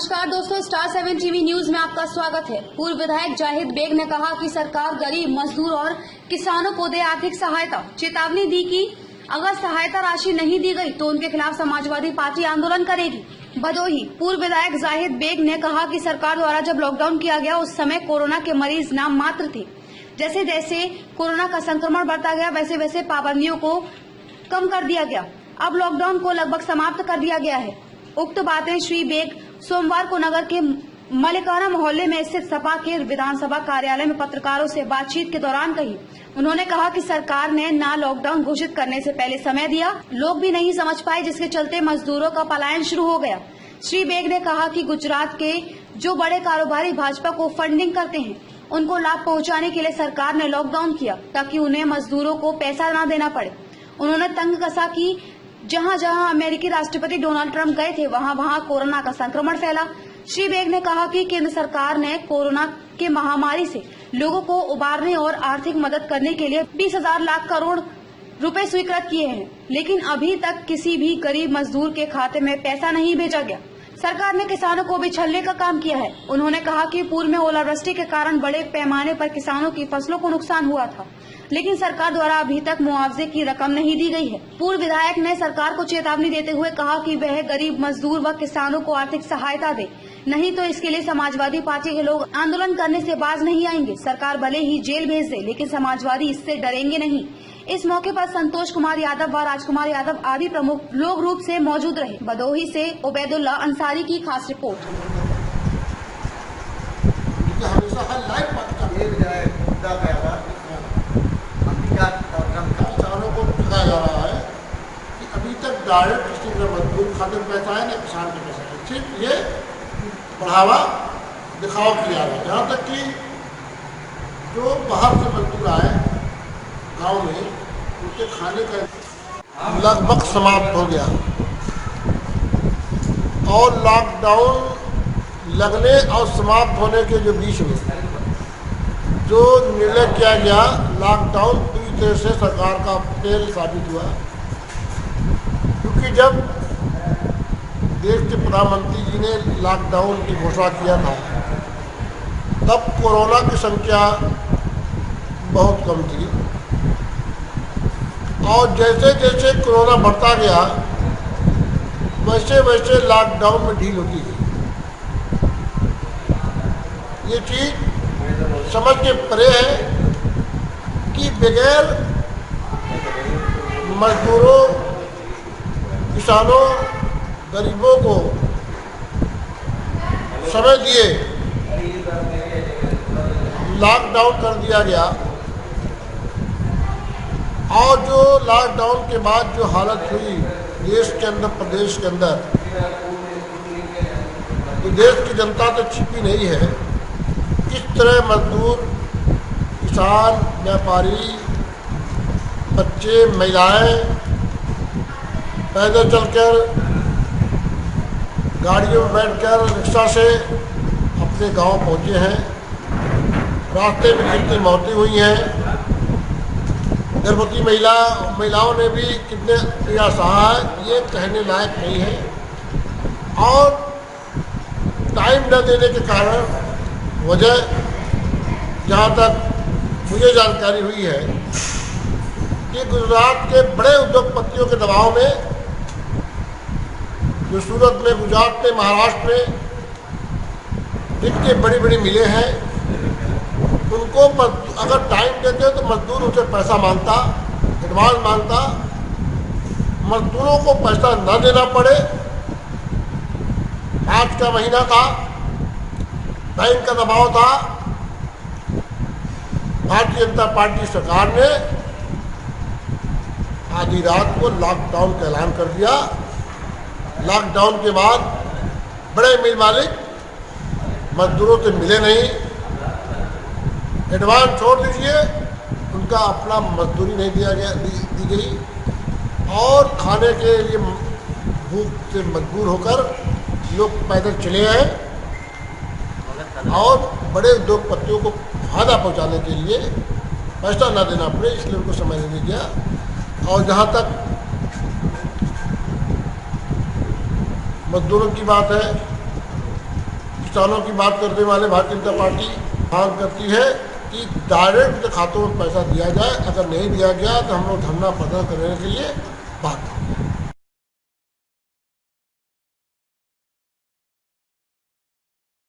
नमस्कार दोस्तों, star 7 TV news में आपका स्वागत है। पूर्व विधायक जाहिद बेग ने कहा कि सरकार गरीब मजदूर और किसानों को दे आर्थिक सहायता। चेतावनी दी कि अगर सहायता राशि नहीं दी गई तो उनके खिलाफ समाजवादी पार्टी आंदोलन करेगी। भदोही पूर्व विधायक जाहिद बेग ने कहा कि सरकार द्वारा जब लॉकडाउन किया गया उस समय कोरोना के मरीज नाम मात्र थे। जैसे जैसे कोरोना का संक्रमण बढ़ता गया वैसे वैसे पाबंदियों को कम कर दिया गया। अब लॉकडाउन को लगभग समाप्त कर दिया गया है। उक्त बातें श्री बेग सोमवार को नगर के मलिकाना मोहल्ले में स्थित सपा के विधानसभा कार्यालय में पत्रकारों से बातचीत के दौरान कही। उन्होंने कहा कि सरकार ने ना लॉकडाउन घोषित करने से पहले समय दिया, लोग भी नहीं समझ पाए, जिसके चलते मजदूरों का पलायन शुरू हो गया। श्री बेग ने कहा कि गुजरात के जो बड़े कारोबारी भाजपा को फंडिंग करते हैं उनको लाभ पहुंचाने के लिए सरकार ने लॉकडाउन किया ताकि उन्हें मजदूरों को पैसा न देना पड़े। उन्होंने तंग कसा कि जहां जहां अमेरिकी राष्ट्रपति डोनाल्ड ट्रंप गए थे वहां वहां कोरोना का संक्रमण फैला। श्री बेग ने कहा कि केंद्र सरकार ने कोरोना के महामारी से लोगों को उबारने और आर्थिक मदद करने के लिए 20,000 लाख करोड़ रुपए स्वीकृत किए हैं, लेकिन अभी तक किसी भी गरीब मजदूर के खाते में पैसा नहीं भेजा गया। सरकार ने किसानों को भी छलने का काम किया है। उन्होंने कहा कि पूर्व में ओलावृष्टि के कारण बड़े पैमाने पर किसानों की फसलों को नुकसान हुआ था, लेकिन सरकार द्वारा अभी तक मुआवजे की रकम नहीं दी गई है। पूर्व विधायक ने सरकार को चेतावनी देते हुए कहा कि वह गरीब मजदूर व किसानों को आर्थिक सहायता दे, नहीं तो इसके लिए समाजवादी पार्टी के लोग आंदोलन करने से बाज नहीं आएंगे। सरकार भले ही जेल भेज दे, लेकिन समाजवादी इससे डरेंगे नहीं। इस मौके पर संतोष कुमार यादव व राजकुमार यादव आदि प्रमुख लोग रूप से मौजूद रहे। भदोही से उबैदुल्ला अंसारी की खास रिपोर्ट। किसानों को ठगा जा रहा है कि अभी तक डायरेक्ट किसी का मजदूर खाते में पैसा है न किसान के पैसा है, सिर्फ ये बढ़ावा दिखावा किया है। जहाँ तक कि जो बाहर से मजदूर आए गांव में उनके खाने का लगभग समाप्त हो गया और लॉकडाउन लगने और समाप्त होने के जो बीच में जो निर्णय किया गया, लॉकडाउन पूरी तरह से सरकार का फेल साबित हुआ, क्योंकि जब देश के प्रधानमंत्री जी ने लॉकडाउन की घोषणा किया था तब कोरोना की संख्या बहुत कम थी और जैसे जैसे कोरोना बढ़ता गया वैसे वैसे लॉकडाउन में ढील होती गई। ये चीज समझ के परे है कि बगैर मजदूरों, किसानों, गरीबों को समय दिए लॉकडाउन कर दिया गया और जो लॉकडाउन के बाद जो हालत हुई देश के अंदर, प्रदेश के अंदर, तो देश की जनता तो छिपी नहीं है। किस तरह मजदूर, किसान, व्यापारी, बच्चे, महिलाएं पैदल चलकर, गाड़ियों में बैठकर, रिक्शा से अपने गांव पहुंचे हैं। रास्ते में कितनी मौतें हुई हैं, गर्भवती महिलाओं ने भी कितने पीड़ा सहा है, ये कहने लायक नहीं है। और टाइम न देने के कारण वजह, जहाँ तक मुझे जानकारी हुई है कि गुजरात के बड़े उद्योगपतियों के दबाव में, जो सूरत में, गुजरात में, महाराष्ट्र में जिनके बड़ी बड़ी मिलें हैं, उनको अगर टाइम देते तो मजदूर उसे पैसा मांगता, एडवांस मांगता, मजदूरों को पैसा न देना पड़े। मार्च का महीना था, बैंक का दबाव था, भारतीय जनता पार्टी सरकार ने आधी रात को लॉकडाउन का ऐलान कर दिया। लॉकडाउन के बाद बड़े मिल मालिक मजदूरों से मिले नहीं, एडवांस छोड़ दीजिए, उनका अपना मजदूरी नहीं दी गई और खाने के लिए भूख से मजबूर होकर लोग पैदल चले आए और बड़े उद्योगपतियों को फायदा पहुंचाने के लिए पैसा ना देना पड़े, इसलिए उनको समय नहीं दिया। और जहाँ तक मजदूरों की बात है किसानों की बात करने वाले भारतीय जनता पार्टी मांग करती है कि डायरेक्ट खातों में पैसा दिया जाए। अगर नहीं दिया गया तो हम लोग धरना प्रदर्शन करने के लिए बात करेंगे।